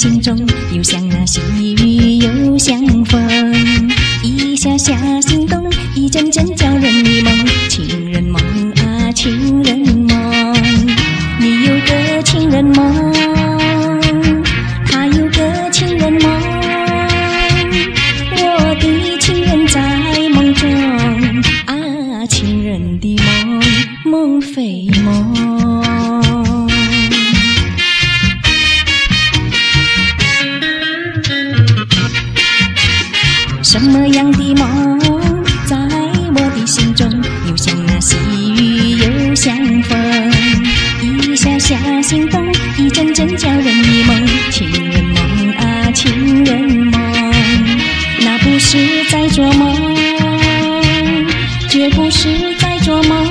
心中，又像那细雨又像风，一下下心动，一阵阵叫人迷梦。情人梦啊，情人梦，你有个情人梦，他有个情人梦，我的情人在梦中啊，情人的梦，梦非梦。什么样的梦在我的心中，又像那细雨又像风，一下下心动，一阵阵叫人迷梦。情人梦啊，情人梦，那不是在做梦，绝不是在做梦。